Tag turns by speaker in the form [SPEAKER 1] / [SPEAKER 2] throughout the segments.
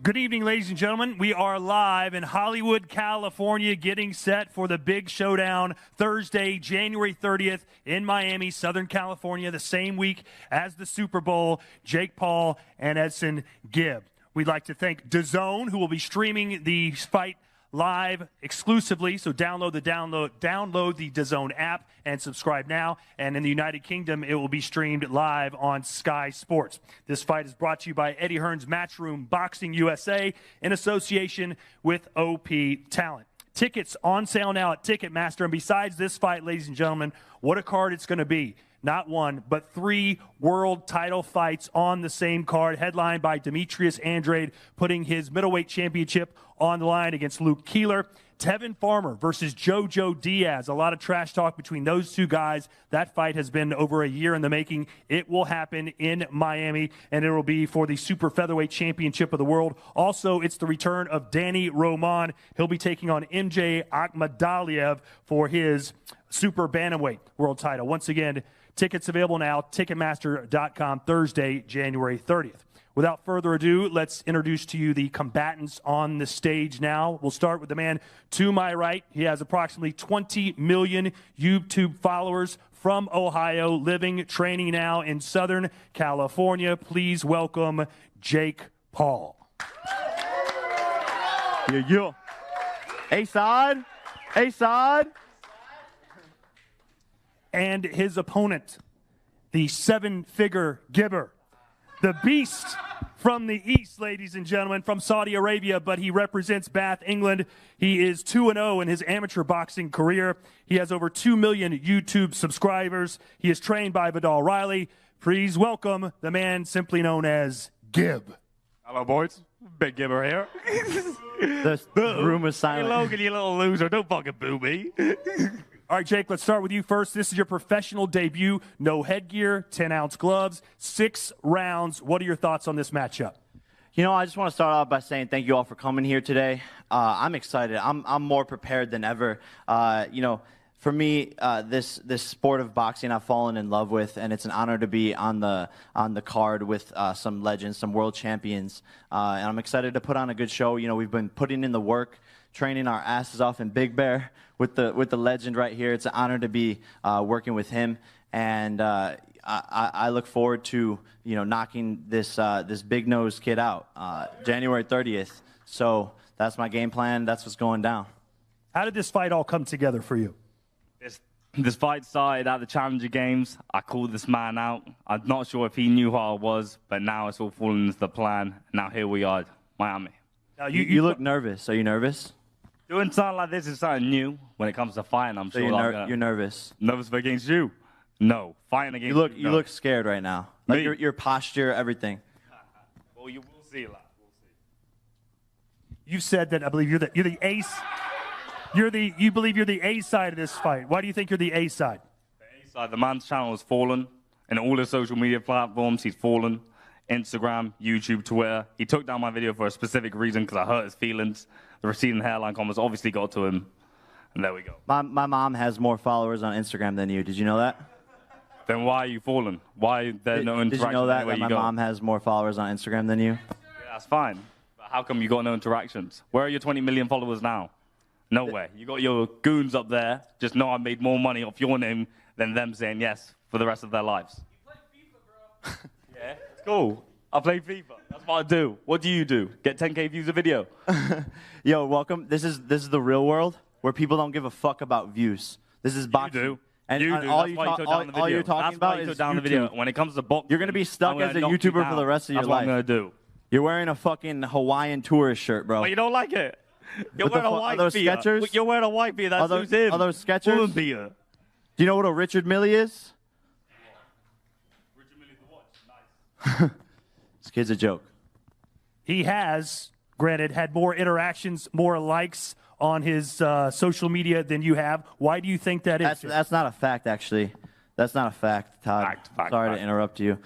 [SPEAKER 1] Good evening, ladies and gentlemen. We are live in Hollywood, California, getting set for the big showdown Thursday, January 30th in Miami, Southern California, the same week as the Super Bowl. Jake Paul and Edson GIB. We'd like to thank DAZN, who will be streaming the fight live exclusively, so download the DAZN app and subscribe now. And in the United Kingdom, it will be streamed live on Sky Sports. This fight is brought to you by Eddie Hearn's Matchroom Boxing USA in association with OP Talent. Tickets on sale now at Ticketmaster. And besides this fight, ladies and gentlemen, what a card it's going to be. Not one, but 3 world title fights on the same card, headlined by Demetrius Andrade, putting his middleweight championship on the line against Luke Keeler. Tevin Farmer versus Jojo Diaz. A lot of trash talk between those two guys. That fight has been over a year in the making. It will happen in Miami, and it will be for the super featherweight championship of the world. Also, it's the return of Danny Roman. He'll be taking on MJ Akhmadaliev for his super bantamweight world title. Once again, tickets available now, Ticketmaster.com, Thursday, January 30th. Without further ado, let's introduce to you the combatants on the stage now. We'll start with the man to my right. He has approximately 20 million YouTube followers from Ohio, living, training now in Southern California. Please welcome Jake Paul.
[SPEAKER 2] Yeah. A-side. A-side.
[SPEAKER 1] And his opponent, the 7-figure Gibber, the beast from the east, ladies and gentlemen, from Saudi Arabia, but he represents Bath, England. He is 2-0 in his amateur boxing career. He has over 2 million YouTube subscribers. He is trained by Vidal Riley. Please welcome the man simply known as GIB.
[SPEAKER 3] Hello, boys. Big Gibber here.
[SPEAKER 2] The room is silent.
[SPEAKER 3] Hey, Logan, you little loser. Don't fucking boo me.
[SPEAKER 1] All right, Jake, let's start with you first. This is your professional debut. No headgear, 10-ounce gloves, 6 rounds. What are your thoughts on this matchup?
[SPEAKER 2] You know, I just want to start off by saying thank you all for coming here today. I'm excited. I'm more prepared than ever. You know, for me, this sport of boxing I've fallen in love with, and it's an honor to be on the card with some legends, some world champions. And I'm excited to put on a good show. You know, we've been putting in the work, training our asses off in Big Bear with the legend right here. It's an honor to be working with him, and I look forward to, you know, knocking this big nose kid out January 30th. So that's my game plan. That's what's going down.
[SPEAKER 1] How did this fight all come together for you?
[SPEAKER 3] This fight started at the Challenger Games. I called this man out. I'm not sure if he knew who I was, but now it's all fallen into the plan. Now here we are, Miami.
[SPEAKER 1] Now
[SPEAKER 2] You look nervous. Are you nervous?
[SPEAKER 3] Doing something like this is something new when it comes to fighting. I'm sure
[SPEAKER 2] you're nervous.
[SPEAKER 3] Nervous against you? No. Fighting against you.
[SPEAKER 2] You look scared right now. Like your posture, everything.
[SPEAKER 3] Well, you will see, lad. We'll see.
[SPEAKER 1] You said that I believe you're the ace. You believe you're the A side of this fight. Why do you think you're the A side?
[SPEAKER 3] The A side. The man's channel has fallen, and all his social media platforms he's fallen. Instagram, YouTube, Twitter. He took down my video for a specific reason because I hurt his feelings. The receding hairline comments obviously got to him, and there we go.
[SPEAKER 2] My mom has more followers on Instagram than you. Did you know that?
[SPEAKER 3] Then why are you falling? Why there's no interaction?
[SPEAKER 2] Did you know that my
[SPEAKER 3] go?
[SPEAKER 2] mom has more followers on Instagram than you?
[SPEAKER 3] Yeah, that's fine. But how come you got no interactions? Where are your 20 million followers now? Nowhere. You got your goons up there. Just know I made more money off your name than them saying yes for the rest of their lives.
[SPEAKER 1] You play FIFA, bro.
[SPEAKER 3] Yeah, it's cool. I play FIFA. That's what I do. What do you do? Get 10K views a video.
[SPEAKER 2] Yo, welcome. This is the real world where people don't give a fuck about views. This is boxing.
[SPEAKER 3] You do.
[SPEAKER 2] And
[SPEAKER 3] you do.
[SPEAKER 2] all
[SPEAKER 3] you're talking
[SPEAKER 2] about is
[SPEAKER 3] down the video. When it comes to boxing,
[SPEAKER 2] you're gonna be stuck as a YouTuber for the rest of your life.
[SPEAKER 3] That's what I'm gonna do.
[SPEAKER 2] You're wearing a fucking Hawaiian tourist shirt, bro.
[SPEAKER 3] Well, you don't like it. You're wearing a white beer.
[SPEAKER 2] Skechers?
[SPEAKER 3] You're wearing a white beer. That's who's him.
[SPEAKER 2] Are those Skechers?
[SPEAKER 3] Beer.
[SPEAKER 2] Do you know what a Richard Mille is?
[SPEAKER 3] Richard Mille the watch. Nice.
[SPEAKER 2] This kid's a joke.
[SPEAKER 1] He has, granted, had more interactions, more likes on his social media than you have. Why do you think that is?
[SPEAKER 2] That's not a fact, actually. That's not a fact, Todd. Sorry to interrupt you.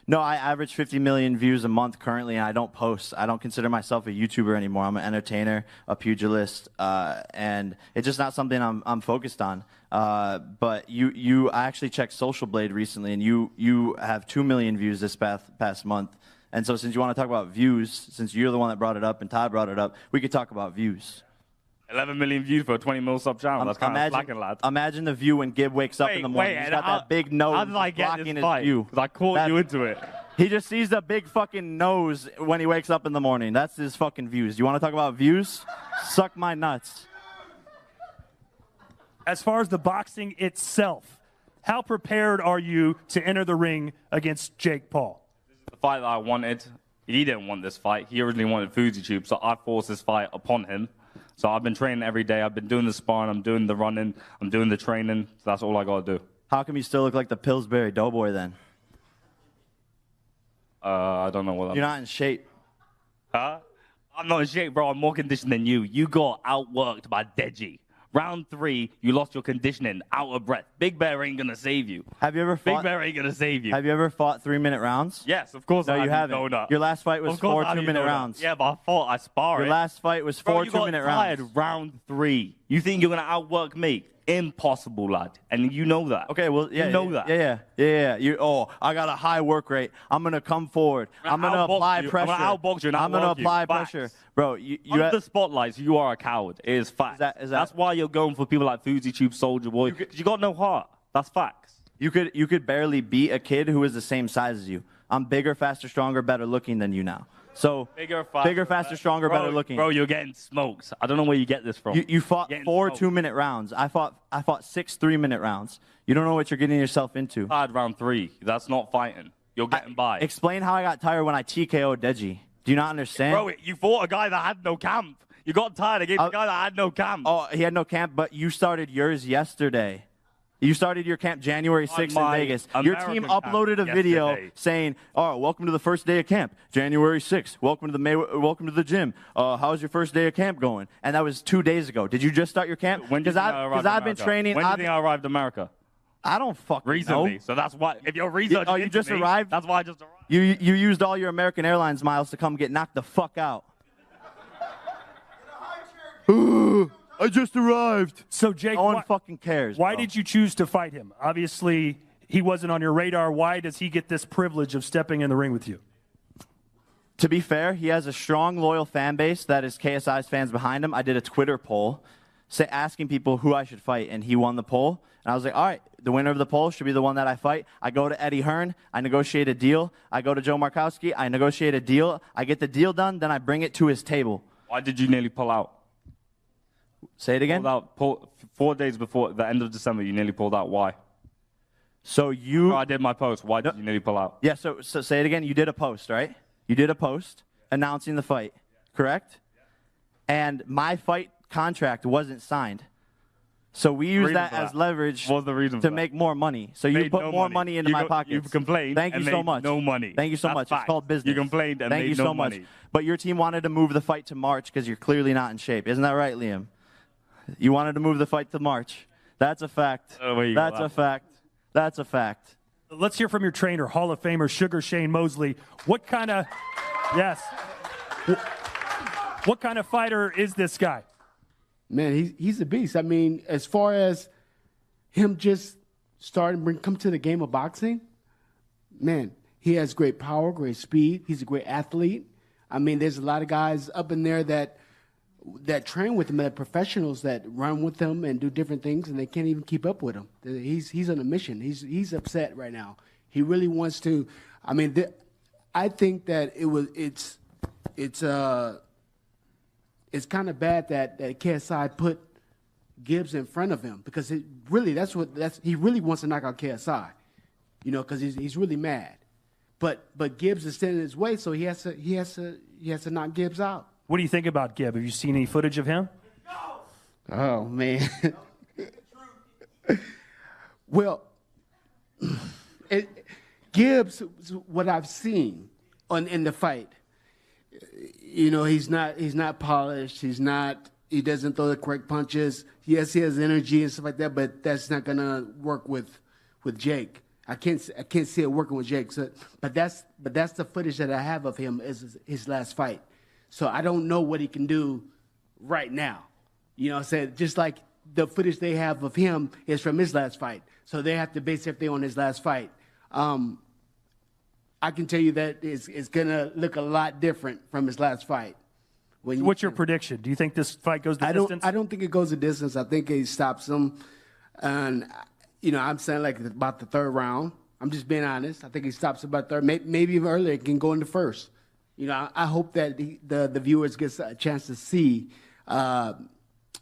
[SPEAKER 2] No, I average 50 million views a month currently, and I don't post. I don't consider myself a YouTuber anymore. I'm an entertainer, a pugilist, and it's just not something I'm focused on. But I actually checked Social Blade recently, and you have 2 million views this past month, And so since you want to talk about views, since you're the one that brought it up and Todd brought it up, we could talk about views.
[SPEAKER 3] 11 million views for a 20 mil sub channel. That's kind of slacking, lad.
[SPEAKER 2] Imagine the view when Gib wakes up in the morning. He's got that big nose
[SPEAKER 3] how did I get
[SPEAKER 2] blocking
[SPEAKER 3] this
[SPEAKER 2] his
[SPEAKER 3] fight?
[SPEAKER 2] view.
[SPEAKER 3] Because I caught you into it.
[SPEAKER 2] He just sees the big fucking nose when he wakes up in the morning. That's his fucking views. You want to talk about views? Suck my nuts.
[SPEAKER 1] As far as the boxing itself, how prepared are you to enter the ring against Jake Paul?
[SPEAKER 3] This is the fight that I wanted. He didn't want this fight. He originally wanted FouseyTube, so I forced this fight upon him. So I've been training every day. I've been doing the sparring. I'm doing the running. I'm doing the training. So that's all I got to do.
[SPEAKER 2] How come you still look like the Pillsbury Doughboy then?
[SPEAKER 3] I don't know what that
[SPEAKER 2] You're not in shape.
[SPEAKER 3] Huh? I'm not in shape, bro. I'm more conditioned than you. You got outworked by Deji. Round 3, you lost your conditioning, out of breath. Big Bear ain't gonna save you.
[SPEAKER 2] Have you ever fought?
[SPEAKER 3] Big Bear ain't gonna save you.
[SPEAKER 2] Have you ever fought 3-minute rounds?
[SPEAKER 3] Yes, of course.
[SPEAKER 2] No,
[SPEAKER 3] I
[SPEAKER 2] you haven't.
[SPEAKER 3] donut.
[SPEAKER 2] Your last fight was 4 2-minute rounds.
[SPEAKER 3] Yeah, but I sparred.
[SPEAKER 2] Your last fight was 4 2-minute rounds.
[SPEAKER 3] You got tired round 3. You think you're gonna outwork me? Impossible, lad. And you know that.
[SPEAKER 2] Okay, well, yeah,
[SPEAKER 3] you know that.
[SPEAKER 2] Yeah. I got a high work rate. I'm gonna come forward. I'm gonna apply pressure.
[SPEAKER 3] I'm gonna outbox you.
[SPEAKER 2] I'm gonna apply pressure, bro.
[SPEAKER 3] Under the spotlights, you are a coward. It is facts. That's why you're going for people like FouseyTube, Soldier Boy. You got no heart. That's facts.
[SPEAKER 2] You could barely beat a kid who is the same size as you. I'm bigger, faster, stronger, better looking than you now. So bigger, faster, stronger, better looking.
[SPEAKER 3] Bro, you're getting smoked. I don't know where you get this from.
[SPEAKER 2] You fought 4 2-minute rounds. I fought 6 3-minute rounds. You don't know what you're getting yourself into.
[SPEAKER 3] Tired round 3. That's not fighting. You're getting by.
[SPEAKER 2] Explain how I got tired when I TKO'd Deji. Do you not understand?
[SPEAKER 3] Bro, you fought a guy that had no camp. You got tired against a guy that had no camp.
[SPEAKER 2] Oh, he had no camp, but you started yours yesterday. You started your camp January 6th in Vegas. Your team uploaded a video saying, "Oh, welcome to the first day of camp, January 6th. Welcome to the gym. How's your first day of camp going?" And that was 2 days ago. Did you just start your camp?
[SPEAKER 3] Because
[SPEAKER 2] I've been training.
[SPEAKER 3] When do you think I arrived in America?
[SPEAKER 2] I don't fucking
[SPEAKER 3] recently.
[SPEAKER 2] know.
[SPEAKER 3] So that's why. If you're researching,
[SPEAKER 2] you just arrived.
[SPEAKER 3] That's why I just arrived.
[SPEAKER 2] You used all your American Airlines miles to come get knocked the fuck out. I just arrived.
[SPEAKER 1] So, Jake,
[SPEAKER 2] no one fucking cares.
[SPEAKER 1] Why did you choose to fight him? Obviously, he wasn't on your radar. Why does he get this privilege of stepping in the ring with you?
[SPEAKER 2] To be fair, he has a strong, loyal fan base that is KSI's fans behind him. I did a Twitter poll asking people who I should fight, and he won the poll. And I was like, all right, the winner of the poll should be the one that I fight. I go to Eddie Hearn. I negotiate a deal. I go to Joe Markowski. I negotiate a deal. I get the deal done. Then I bring it to his table.
[SPEAKER 3] Why did you nearly pull out?
[SPEAKER 2] Say it again?
[SPEAKER 3] 4 days before the end of December, you nearly pulled out. Why?
[SPEAKER 2] So you...
[SPEAKER 3] I did my post. Why did you nearly pull out?
[SPEAKER 2] Yeah, so say it again. You did a post, right? You did a post announcing the fight, correct? And my fight contract wasn't signed. So we use that as leverage to make more money. So you put more money into my pockets.
[SPEAKER 3] You've complained.
[SPEAKER 2] Thank you so much.
[SPEAKER 3] No money.
[SPEAKER 2] Thank you so much. It's called business.
[SPEAKER 3] You complained and made no money.
[SPEAKER 2] Thank you so much. But your team wanted to move the fight to March because you're clearly not in shape. Isn't that right, Liam? You wanted to move the fight to March. That's a fact. That's a fact. That's a fact.
[SPEAKER 1] Let's hear from your trainer, Hall of Famer Sugar Shane Mosley. What kind of fighter is this guy?
[SPEAKER 4] Man, he's a beast. I mean, as far as him just come to the game of boxing, man, he has great power, great speed. He's a great athlete. I mean, there's a lot of guys up in there that train with him, that professionals that run with him and do different things, and they can't even keep up with him. He's on a mission. He's upset right now. He really wants to. I mean, I think that it's kind of bad that KSI put Gibbs in front of him because he really wants to knock out KSI, because he's really mad. But Gibbs is standing in his way, so he has to knock Gibbs out.
[SPEAKER 1] What do you think about Gibb? Have you seen any footage of him?
[SPEAKER 4] Oh, man. Well, Gibbs, what I've seen in the fight, he's not polished. He doesn't throw the correct punches. Yes, he has energy and stuff like that, but that's not gonna work with Jake. I can't see it working with Jake. So, but that's the footage that I have of him is his last fight. So I don't know what he can do right now. Just like the footage they have of him is from his last fight. So they have to base everything on his last fight. I can tell you that it's going to look a lot different from his last fight.
[SPEAKER 1] What's your prediction? Do you think this fight goes the distance?
[SPEAKER 4] I don't think it goes the distance. I think he stops him. And, I'm saying like about the third round. I'm just being honest. I think he stops about third. Maybe even earlier. It can go in the first. I hope that the viewers get a chance to see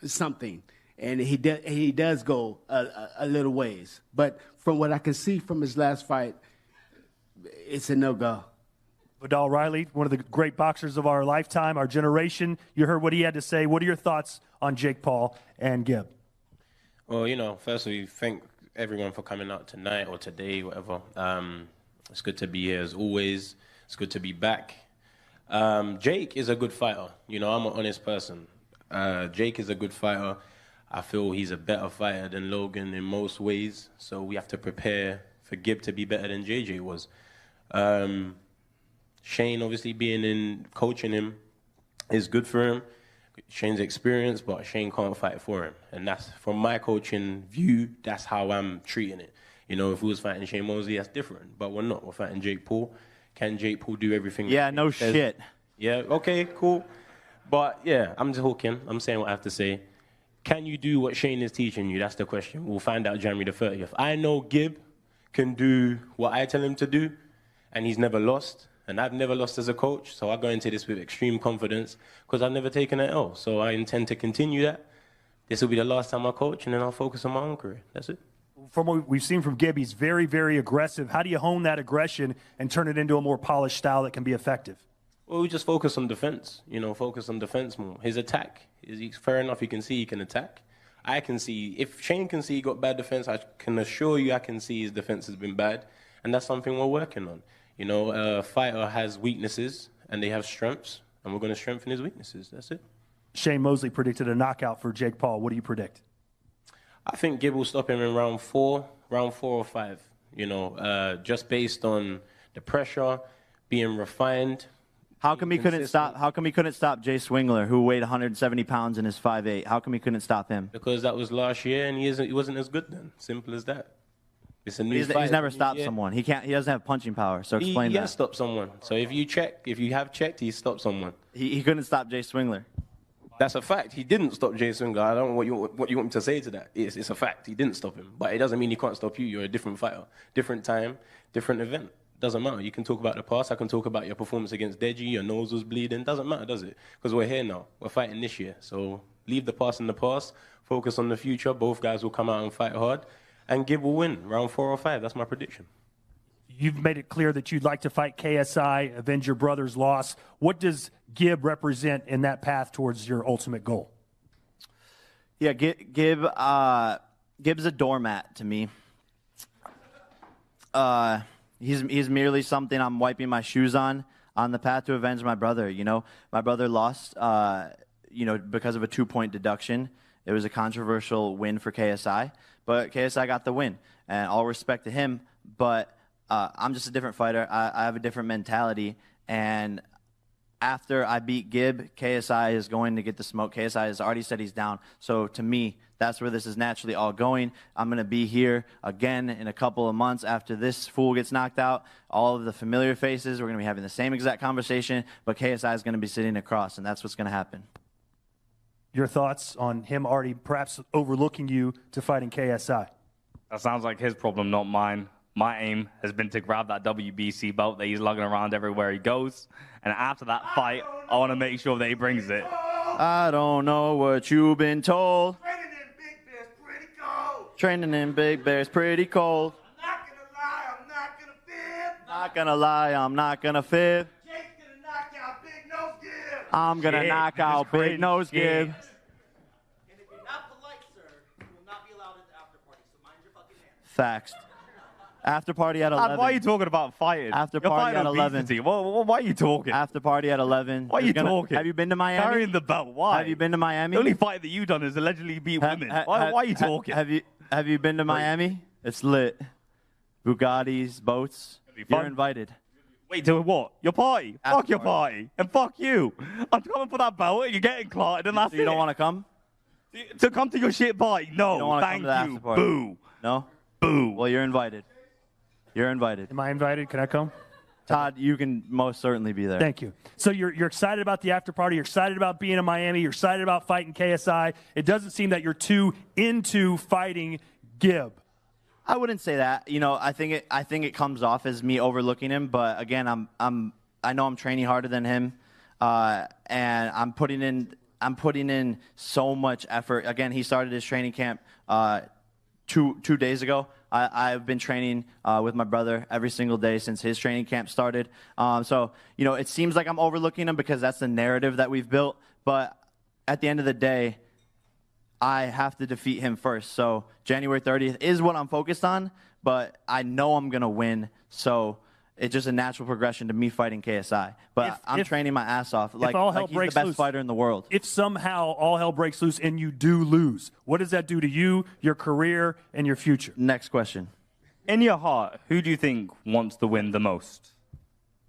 [SPEAKER 4] something. And he does go a little ways. But from what I can see from his last fight, it's a no-go.
[SPEAKER 1] Vidal Riley, one of the great boxers of our lifetime, our generation. You heard what he had to say. What are your thoughts on Jake Paul and GIB?
[SPEAKER 5] Well, firstly, thank everyone for coming out tonight or today, whatever. It's good to be here as always. It's good to be back. Jake is a good fighter. I'm an honest person. Jake is a good fighter. I feel he's a better fighter than Logan in most ways. So we have to prepare for GIB to be better than JJ was. Shane, obviously, coaching him is good for him. Shane's experience, but Shane can't fight for him. And that's, from my coaching view, that's how I'm treating it. If we was fighting Shane Mosley, that's different. But we're not. We're fighting Jake Paul. Can Jake Paul do everything?
[SPEAKER 2] Yeah, no shit.
[SPEAKER 5] Yeah, okay, cool. But, yeah, I'm just hooking. I'm saying what I have to say. Can you do what Shane is teaching you? That's the question. We'll find out January the 30th. I know GIB can do what I tell him to do, and he's never lost. And I've never lost as a coach, so I go into this with extreme confidence because I've never taken an L. So I intend to continue that. This will be the last time I coach, and then I'll focus on my own career. That's it.
[SPEAKER 1] From what we've seen from GIB, he's very, very aggressive. How do you hone that aggression and turn it into a more polished style that can be effective?
[SPEAKER 5] Well, we just focus on defense, focus on defense more. His attack, fair enough, you can see he can attack. I can see, if Shane can see he got bad defense, I can assure you I can see his defense has been bad, and that's something we're working on. A fighter has weaknesses, and they have strengths, and we're going to strengthen his weaknesses. That's it.
[SPEAKER 1] Shane Mosley predicted a knockout for Jake Paul. What do you predict?
[SPEAKER 5] I think GIB will stop him in round four or five, just based on the pressure, being refined.
[SPEAKER 2] How come he couldn't stop Jay Swingler, who weighed 170 pounds and is 5'8"? How come he couldn't stop him?
[SPEAKER 5] Because that was last year, and he wasn't as good then. Simple as that. It's a new fight.
[SPEAKER 2] He's never stopped someone. He doesn't have punching power. So explain that.
[SPEAKER 5] He has stopped someone. So if you have checked, he stopped someone.
[SPEAKER 2] He couldn't stop Jay Swingler.
[SPEAKER 5] That's a fact. He didn't stop Jay Swingler. I don't know what you want me to say to that. It's a fact. He didn't stop him. But it doesn't mean he can't stop you. You're a different fighter. Different time, different event. Doesn't matter. You can talk about the past. I can talk about your performance against Deji. Your nose was bleeding. Doesn't matter, does it? Because we're here now. We're fighting this year. So leave the past in the past. Focus on the future. Both guys will come out and fight hard. And GIB will win round 4 or 5. That's my prediction.
[SPEAKER 1] You've made it clear that you'd like to fight KSI, avenge your brother's loss. What does GIB represent in that path towards your ultimate goal?
[SPEAKER 2] Yeah, GIB's a doormat to me. He's merely something I'm wiping my shoes on the path to avenge my brother. My brother lost, because of a 2-point deduction. It was a controversial win for KSI, but KSI got the win, and all respect to him. But I'm just a different fighter. I have a different mentality, and after I beat GIB, KSI is going to get the smoke. KSI has already said he's down. So to me, that's where this is naturally all going. I'm going to be here again in a couple of months after this fool gets knocked out. All of the familiar faces, we're going to be having the same exact conversation, but KSI is going to be sitting across, and that's what's going to happen.
[SPEAKER 1] Your thoughts on him already perhaps overlooking you to fighting KSI?
[SPEAKER 3] That sounds like his problem, not mine. My aim has been to grab that WBC belt that he's lugging around everywhere he goes. And after that fight, I want to make sure that he brings it.
[SPEAKER 2] I don't know what you've been told. Training in Big Bear's pretty cold. Not gonna lie, I'm not gonna fib.
[SPEAKER 6] Jake's gonna knock out Big Nose GIB.
[SPEAKER 2] I'm gonna knock out Big Nose GIB.
[SPEAKER 6] And if you're not polite, sir, you will not be allowed at the after party, so mind your fucking manners.
[SPEAKER 2] Facts. After party at 11.
[SPEAKER 3] Why are you talking about fighting?
[SPEAKER 2] After
[SPEAKER 3] You're
[SPEAKER 2] party at 11.
[SPEAKER 3] obesity. Why are you talking?
[SPEAKER 2] After party at 11.
[SPEAKER 3] Why are you talking?
[SPEAKER 2] Have you been to Miami?
[SPEAKER 3] Carrying the belt. Why?
[SPEAKER 2] Have you been to Miami?
[SPEAKER 3] The only fight that you've done is allegedly beat women. Why are you talking?
[SPEAKER 2] Have you been to Miami? It's lit. Bugattis, boats. You're invited.
[SPEAKER 3] Wait, to what? Your party?
[SPEAKER 2] After
[SPEAKER 3] Fuck your
[SPEAKER 2] party.
[SPEAKER 3] party. And fuck you. I'm coming for that belt and you're getting clotted and that's
[SPEAKER 2] So you don't want to come?
[SPEAKER 3] to come to your shit party? No,
[SPEAKER 2] You don't wanna
[SPEAKER 3] thank
[SPEAKER 2] come to the after
[SPEAKER 3] you.
[SPEAKER 2] party?
[SPEAKER 3] Boo.
[SPEAKER 2] No?
[SPEAKER 3] Boo.
[SPEAKER 2] Well, you're invited. You're invited.
[SPEAKER 1] Am I invited? Can I come?
[SPEAKER 2] Todd, you can most certainly be there.
[SPEAKER 1] Thank you. So you're excited about the after party. You're excited about being in Miami. You're excited about fighting KSI. It doesn't seem that you're too into fighting GIB.
[SPEAKER 2] I wouldn't say that. You know, I think it comes off as me overlooking him. But again, I know I'm training harder than him, and I'm putting in so much effort. Again, he started his training camp 2 days ago. I've been training with my brother every single day since his training camp started. So, you know, it seems like I'm overlooking him because that's the narrative that we've built. But at the end of the day, I have to defeat him first. So January 30th is what I'm focused on, but I know I'm going to win. So it's just a natural progression to me fighting KSI. But I'm training my ass off. Like he's the best fighter in the world.
[SPEAKER 1] If somehow all hell breaks loose and you do lose, what does that do to you, your career, and your future?
[SPEAKER 2] Next question.
[SPEAKER 3] In your heart, who do you think wants to win the most?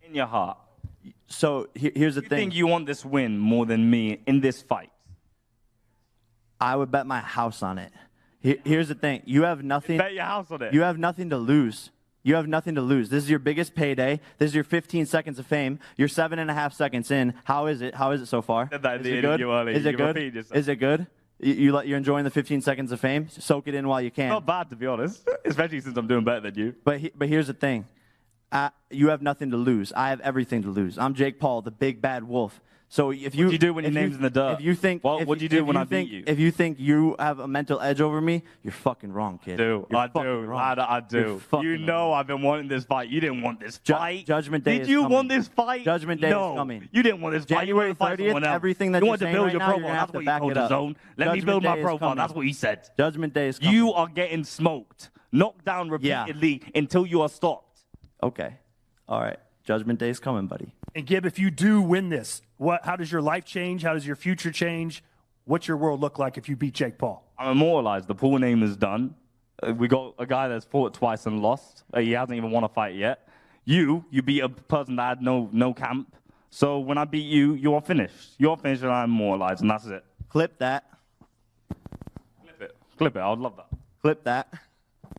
[SPEAKER 3] In your heart.
[SPEAKER 2] So here's the thing.
[SPEAKER 3] Do you think you want this win more than me in this fight?
[SPEAKER 2] I would bet my house on it. Here's the thing. You have nothing.
[SPEAKER 3] Bet your house on it.
[SPEAKER 2] You have nothing to lose. You have nothing to lose. This is your biggest payday. This is your 15 seconds of fame. You're 7.5 seconds in. How is it? How is it so far?
[SPEAKER 3] Said that in
[SPEAKER 2] Is
[SPEAKER 3] the
[SPEAKER 2] it good?
[SPEAKER 3] interview earlier.
[SPEAKER 2] Is it
[SPEAKER 3] You
[SPEAKER 2] good?
[SPEAKER 3] repeated yourself.
[SPEAKER 2] Is it good? You're enjoying the 15 seconds of fame? Soak it in while you can.
[SPEAKER 3] Not bad, to be honest. Especially since I'm doing better than you.
[SPEAKER 2] But here's the thing. You have nothing to lose. I have everything to lose. I'm Jake Paul, the big bad wolf. So if you,
[SPEAKER 3] What do you do when your name's in the dirt?
[SPEAKER 2] If you think,
[SPEAKER 3] what do you do when I beat you?
[SPEAKER 2] If you think you have a mental edge over me, you're fucking wrong, kid.
[SPEAKER 3] I do.
[SPEAKER 2] Wrong.
[SPEAKER 3] I do.
[SPEAKER 2] You're
[SPEAKER 3] You
[SPEAKER 2] fucking
[SPEAKER 3] know
[SPEAKER 2] wrong.
[SPEAKER 3] I've been wanting this fight. You didn't want this fight.
[SPEAKER 2] Judgment Day
[SPEAKER 3] Did
[SPEAKER 2] is
[SPEAKER 3] you
[SPEAKER 2] coming.
[SPEAKER 3] want this fight?
[SPEAKER 2] Judgment Day is
[SPEAKER 3] no.
[SPEAKER 2] coming.
[SPEAKER 3] You didn't want this fight. You
[SPEAKER 2] January
[SPEAKER 3] wanted to fight
[SPEAKER 2] 30th,
[SPEAKER 3] someone else.
[SPEAKER 2] everything that
[SPEAKER 3] you
[SPEAKER 2] you're
[SPEAKER 3] wanted to
[SPEAKER 2] saying
[SPEAKER 3] build
[SPEAKER 2] right
[SPEAKER 3] your
[SPEAKER 2] now, you're
[SPEAKER 3] profile.
[SPEAKER 2] gonna have
[SPEAKER 3] That's
[SPEAKER 2] to
[SPEAKER 3] what you
[SPEAKER 2] back
[SPEAKER 3] told
[SPEAKER 2] it
[SPEAKER 3] the
[SPEAKER 2] up.
[SPEAKER 3] zone. Let me
[SPEAKER 2] Judgment
[SPEAKER 3] build my
[SPEAKER 2] Day is
[SPEAKER 3] profile.
[SPEAKER 2] coming.
[SPEAKER 3] That's what he said.
[SPEAKER 2] Judgment Day is coming.
[SPEAKER 3] You are getting smoked, knocked down repeatedly until you are stopped.
[SPEAKER 2] Okay. All right. Judgment Day is coming, buddy.
[SPEAKER 1] And GIB, if you do win this, how does your life change? How does your future change? What's your world look like if you beat Jake Paul?
[SPEAKER 3] I'm immortalized. The Paul name is done. We got a guy that's fought twice and lost. He hasn't even won a fight yet. You beat a person that had no camp. So when I beat you, you're finished. You're finished and I'm immortalized, and that's it.
[SPEAKER 2] Clip that.
[SPEAKER 3] Clip it. I would love that.
[SPEAKER 2] Clip that.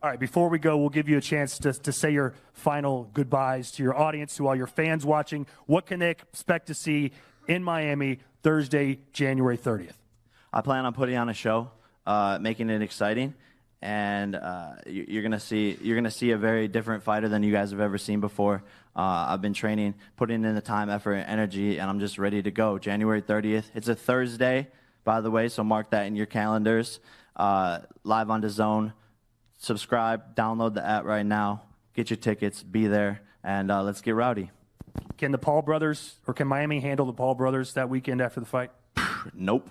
[SPEAKER 1] All right, before we go, we'll give you a chance to say your final goodbyes to your audience, to all your fans watching. What can they expect to see in Miami Thursday, January 30th?
[SPEAKER 2] I plan on putting on a show, making it exciting, and you're gonna see a very different fighter than you guys have ever seen before. I've been training, putting in the time, effort, and energy, and I'm just ready to go. January 30th. It's a Thursday, by the way, so mark that in your calendars. Live on DAZN. Subscribe, download the app right now, get your tickets, be there, and let's get rowdy.
[SPEAKER 1] Can the Paul brothers, or can Miami handle the Paul brothers that weekend after the fight?
[SPEAKER 2] Nope.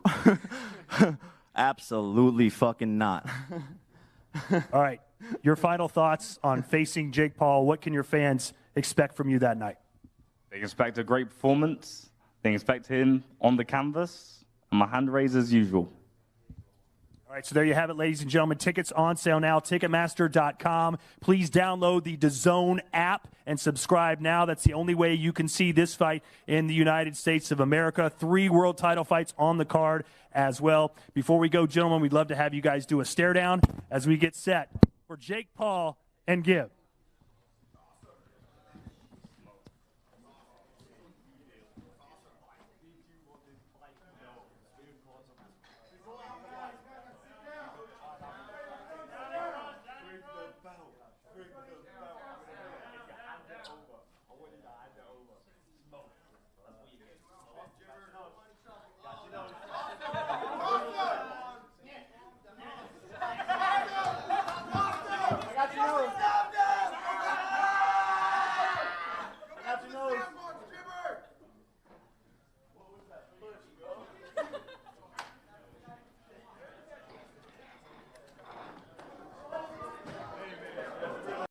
[SPEAKER 2] Absolutely fucking not.
[SPEAKER 1] All right, your final thoughts on facing Jake Paul. What can your fans expect from you that night?
[SPEAKER 3] They expect a great performance. They expect him on the canvas. And my hand raised as usual.
[SPEAKER 1] All right, so there you have it, ladies and gentlemen. Tickets on sale now, Ticketmaster.com. Please download the DAZN app and subscribe now. That's the only way you can see this fight in the United States of America. 3 world title fights on the card as well. Before we go, gentlemen, we'd love to have you guys do a stare down as we get set for Jake Paul and GIB.